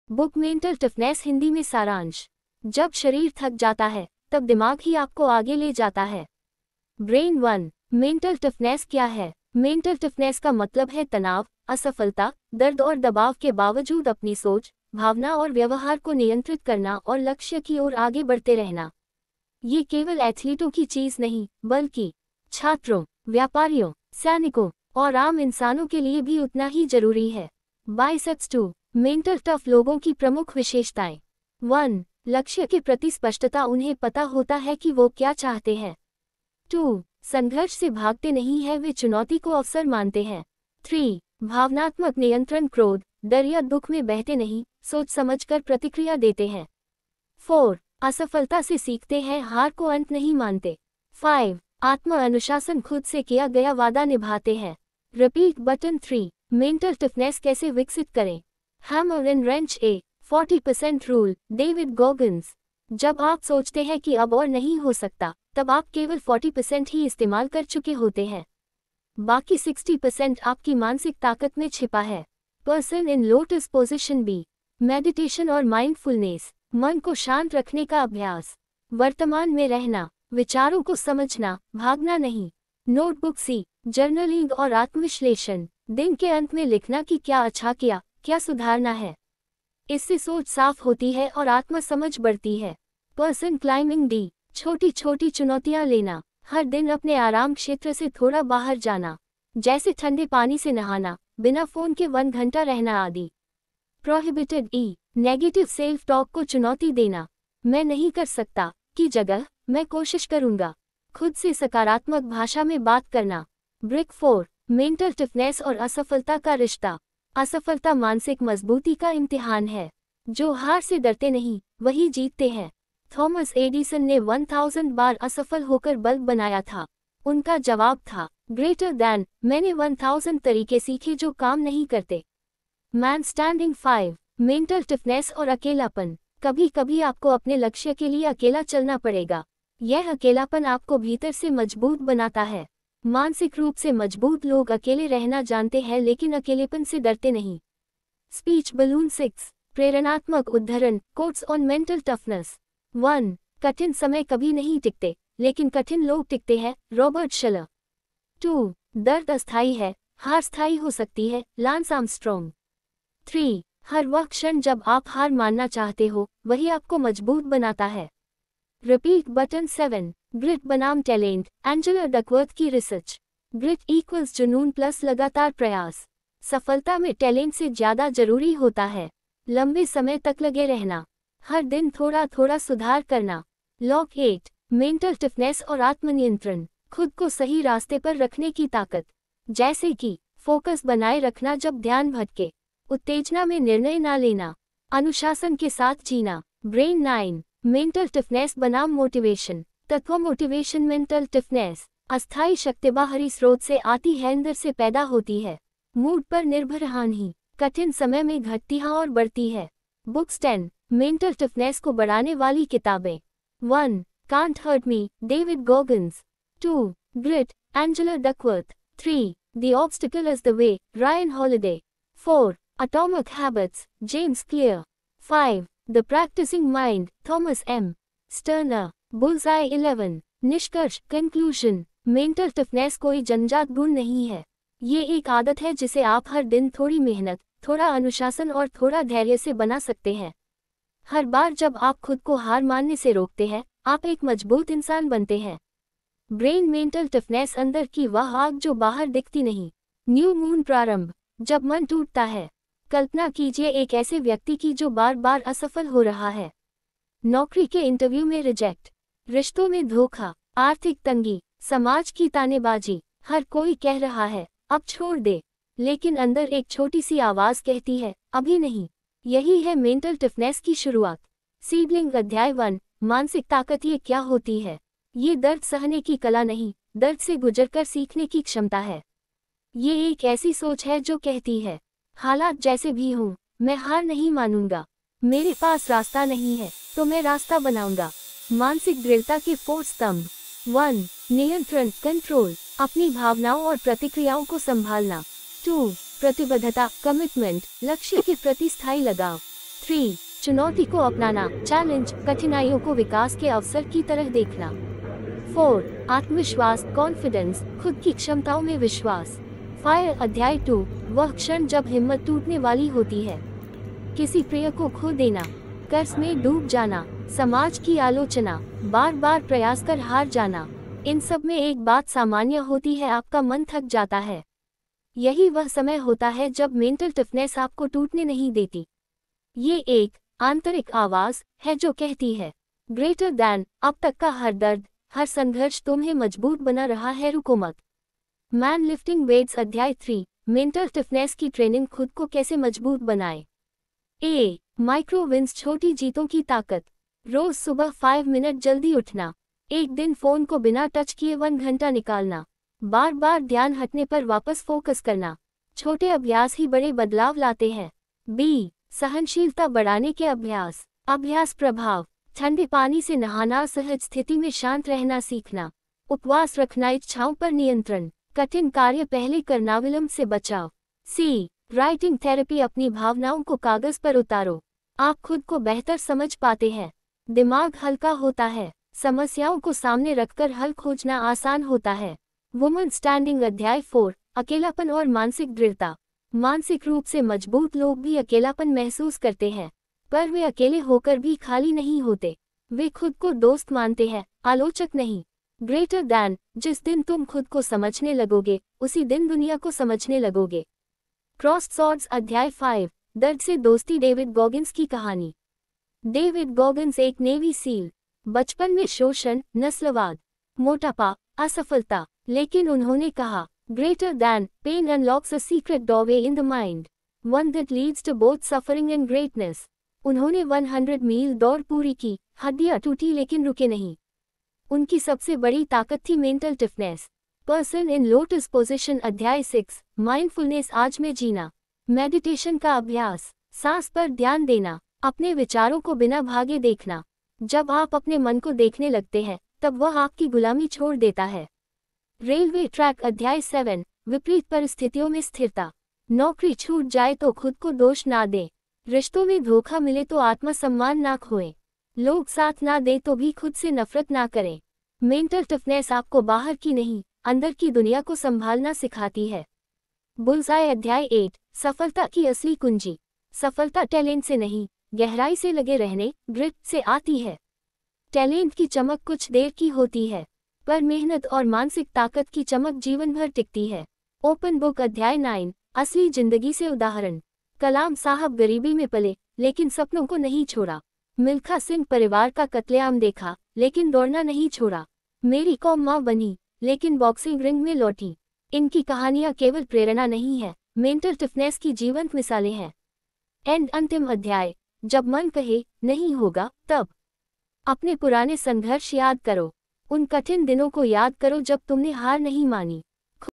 Book mental toughness Hindi में सारांश। जब शरीर थक जाता है तब दिमाग ही आपको आगे ले जाता है। ब्रेन 1। मेंटल टफनेस क्या है? मेंटल टफनेस का मतलब है तनाव, असफलता, दर्द और दबाव के बावजूद अपनी सोच, भावना और व्यवहार को नियंत्रित करना और लक्ष्य की ओर आगे बढ़ते रहना। ये केवल एथलीटों की चीज नहीं, बल्कि छात्रों, व्यापारियों, सैनिकों और आम इंसानों के लिए भी उतना ही जरूरी है। बाइसेप्स 2। मेंटल टफ लोगों की प्रमुख विशेषताएं। 1. लक्ष्य के प्रति स्पष्टता, उन्हें पता होता है कि वो क्या चाहते हैं। 2. संघर्ष से भागते नहीं हैं, वे चुनौती को अवसर मानते हैं। 3. भावनात्मक नियंत्रण, क्रोध, डर या दुख में बहते नहीं, सोच समझकर प्रतिक्रिया देते हैं। 4. असफलता से सीखते हैं, हार को अंत नहीं मानते। 5. आत्म अनुशासन, खुद से किया गया वादा निभाते हैं। Repeat button 3। मेंटल टफनेस कैसे विकसित करें? हैमर एंड रेंच ए 40% रूल, डेविड गॉगिन्स। जब आप सोचते हैं कि अब और नहीं हो सकता, तब आप केवल 40% ही इस्तेमाल कर चुके होते हैं। बाकी 60% आपकी मानसिक ताकत में छिपा है। Person in lotus position B. Meditation और माइंडफुलनेस, मन को शांत रखने का अभ्यास। वर्तमान में रहना, विचारों को समझना, भागना नहीं। नोटबुक सी, जर्नलिंग और आत्मविश्लेषण, दिन के अंत में लिखना कि क्या अच्छा किया, क्या सुधारना है। इससे सोच साफ होती है और आत्मसमझ बढ़ती है। पर्सन क्लाइंबिंग डी, छोटी छोटी चुनौतियां लेना, हर दिन अपने आराम क्षेत्र से थोड़ा बाहर जाना, जैसे ठंडे पानी से नहाना, बिना फोन के 1 घंटा रहना आदि। प्रोहिबिटेड ई, नेगेटिव सेल्फ टॉक को चुनौती देना, मैं नहीं कर सकता की जगह मैं कोशिश करूंगा, खुद से सकारात्मक भाषा में बात करना। ब्रिक 4। मेंटल टफनेस और असफलता का रिश्ता। असफलता मानसिक मजबूती का इम्तिहान है। जो हार से डरते नहीं, वही जीतते हैं। थॉमस एडिसन ने 1000 बार असफल होकर बल्ब बनाया था। उनका जवाब था, ग्रेटर दैन, मैंने 1000 तरीके सीखे जो काम नहीं करते। Man standing 5। मेंटल टफनेस और अकेलापन। कभी कभी आपको अपने लक्ष्य के लिए अकेला चलना पड़ेगा। यह अकेलापन आपको भीतर से मजबूत बनाता है। मानसिक रूप से मजबूत लोग अकेले रहना जानते हैं लेकिन अकेलेपन से डरते नहीं। Speech balloon 6। प्रेरणात्मक उद्धरण, कोट्स ऑन मेंटल टफनेस। 1. कठिन समय कभी नहीं टिकते, लेकिन कठिन लोग टिकते हैं, रॉबर्ट शलर। 2. दर्द अस्थायी है, हार स्थायी हो सकती है, लांस आर्मस्ट्रॉन्ग। 3. हर वह क्षण जब आप हार मानना चाहते हो, वही आपको मजबूत बनाता है। Repeat button 7। ग्रिट बनाम टैलेंट, एंजेला डकवर्थ की रिसर्च। ग्रिट इक्वल्स जुनून प्लस लगातार प्रयास। सफलता में टैलेंट से ज्यादा जरूरी होता है। लंबे समय तक लगे रहना, हर दिन थोड़ा थोड़ा सुधार करना। लॉक 8। मेंटल टफनेस और आत्मनियंत्रण, खुद को सही रास्ते पर रखने की ताकत, जैसे कि फोकस बनाए रखना जब ध्यान भटके, उत्तेजना में निर्णय ना लेना, अनुशासन के साथ जीना। ब्रेन 9। मेंटल टफनेस बनाम मोटिवेशन तत्व। मोटिवेशन मेंटल टफनेस अस्थायी शक्ति बाहरी स्रोत से आती है, अंदर से पैदा होती है। मूड पर निर्भर हानि, कठिन समय में घटती है और बढ़ती है। बुक्स 10। मेंटल टफनेस को बढ़ाने वाली किताबें। 1. Can't hurt me, David Goggins. 2. Grit, Angela Duckworth. 3. The obstacle is the way, Ryan Holiday. 4. Atomic habits, James Clear. 5. The practising mind, Thomas M Sterner. Bullseye 11। निष्कर्ष, कंक्लूजन, मेंटल टफनेस कोई जन्मजात गुण नहीं है। ये एक आदत है जिसे आप हर दिन थोड़ी मेहनत, थोड़ा अनुशासन और थोड़ा धैर्य से बना सकते हैं। हर बार जब आप खुद को हार मानने से रोकते हैं, आप एक मजबूत इंसान बनते हैं। ब्रेन मेंटल टफनेस अंदर की वह आग जो बाहर दिखती नहीं। न्यू मून प्रारंभ, जब मन टूटता है। कल्पना कीजिए एक ऐसे व्यक्ति की जो बार बार असफल हो रहा है। नौकरी के इंटरव्यू में रिजेक्ट, रिश्तों में धोखा, आर्थिक तंगी, समाज की तानेबाजी। हर कोई कह रहा है अब छोड़ दे, लेकिन अंदर एक छोटी सी आवाज कहती है अभी नहीं। यही है मेंटल टफनेस की शुरुआत। सीडलिंग अध्याय 1। मानसिक ताकत ये क्या होती है? ये दर्द सहने की कला नहीं, दर्द से गुजरकर सीखने की क्षमता है। ये एक ऐसी सोच है जो कहती है हालात जैसे भी हों, मैं हार नहीं मानूंगा। मेरे पास रास्ता नहीं है तो मैं रास्ता बनाऊंगा। मानसिक दृढ़ता के 4 स्तंभ। 1. नियंत्रण, कंट्रोल, अपनी भावनाओं और प्रतिक्रियाओं को संभालना। 2. प्रतिबद्धता, कमिटमेंट, लक्ष्य के प्रति स्थायी लगाव। 3. चुनौती को अपनाना, चैलेंज, कठिनाइयों को विकास के अवसर की तरह देखना। 4. आत्मविश्वास, कॉन्फिडेंस, खुद की क्षमताओं में विश्वास। फायर अध्याय 2, वह क्षण जब हिम्मत टूटने वाली होती है। किसी प्रिय को खो देना, कर्ज में डूब जाना, समाज की आलोचना, बार बार प्रयास कर हार जाना, इन सब में एक बात सामान्य होती है, आपका मन थक जाता है। यही वह समय होता है जब मेंटल टफनेस आपको टूटने नहीं देती। ये एक आंतरिक आवाज है जो कहती है, ग्रेटर दैन, अब तक का हर दर्द, हर संघर्ष तुम्हें मजबूत बना रहा है, रुको मत। मैन लिफ्टिंग वेट्स अध्याय 3, मेंटल टफनेस की ट्रेनिंग, खुद को कैसे मजबूत बनाए। ए. माइक्रो विंस, छोटी जीतों की ताकत। रोज सुबह 5 मिनट जल्दी उठना। एक दिन फोन को बिना टच किए 1 घंटा निकालना। बार बार ध्यान हटने पर वापस फोकस करना। छोटे अभ्यास ही बड़े बदलाव लाते हैं। बी. सहनशीलता बढ़ाने के अभ्यास। अभ्यास प्रभाव, ठंडे पानी से नहाना, सहज स्थिति में शांत रहना सीखना। उपवास रखना, इच्छाओं पर नियंत्रण, कठिन कार्य पहले करना, विलंब से बचाव। सी. राइटिंग थेरेपी, अपनी भावनाओं को कागज पर उतारो। आप खुद को बेहतर समझ पाते हैं, दिमाग हल्का होता है, समस्याओं को सामने रखकर हल खोजना आसान होता है। वुमन स्टैंडिंग अध्याय 4, अकेलापन और मानसिक दृढ़ता। मानसिक रूप से मजबूत लोग भी अकेलापन महसूस करते हैं, पर वे अकेले होकर भी खाली नहीं होते। वे खुद को दोस्त मानते हैं, आलोचक नहीं। ग्रेटर दैन, जिस दिन तुम खुद को समझने लगोगे, उसी दिन दुनिया को समझने लगोगे। क्रॉस्ड स्वॉर्ड्स अध्याय 5, दर्द से दोस्ती, डेविड गॉगिंस की कहानी। डेविड गॉगिंस एक नेवी सील, बचपन में शोषण, नस्लवाद, मोटापा, असफलता, लेकिन उन्होंने कहा, greater than, pain unlocks a secret doorway in the mind, one that leads to both suffering and greatness. उन्होंने 100 मील दौड़ पूरी की, हड्डियां टूटी लेकिन रुके नहीं। उनकी सबसे बड़ी ताकत थी mental toughness. Person in lotus position अध्याय 6, माइंडफुलनेस, आज में जीना। मेडिटेशन का अभ्यास, सांस पर ध्यान देना, अपने विचारों को बिना भागे देखना। जब आप अपने मन को देखने लगते हैं, तब वह आपकी गुलामी छोड़ देता है। रेलवे ट्रैक अध्याय 7, विपरीत परिस्थितियों में स्थिरता। नौकरी छूट जाए तो खुद को दोष ना दें। रिश्तों में धोखा मिले तो आत्मसम्मान ना खोएं। लोग साथ ना दें तो भी खुद से नफरत ना करें। मेंटल टफनेस आपको बाहर की नहीं, अंदर की दुनिया को संभालना सिखाती है। बुल्सआई अध्याय 8, सफलता की असली कुंजी। सफलता टैलेंट से नहीं, गहराई से लगे रहने, ग्रिट से आती है। टैलेंट की चमक कुछ देर की होती है, पर मेहनत और मानसिक ताकत की चमक जीवन भर टिकती है। ओपन बुक अध्याय 9, असली जिंदगी से उदाहरण। कलाम साहब गरीबी में पले, लेकिन सपनों को नहीं छोड़ा। मिल्खा सिंह परिवार का कत्लेआम देखा, लेकिन दौड़ना नहीं छोड़ा। मेरी कौम मां बनी, लेकिन बॉक्सिंग रिंग में लौटी। इनकी कहानियां केवल प्रेरणा नहीं है, मेंटल टफनेस की जीवंत मिसालें हैं। एंड अंतिम अध्याय, जब मन कहे नहीं होगा, तब अपने पुराने संघर्ष याद करो। उन कठिन दिनों को याद करो जब तुमने हार नहीं मानी।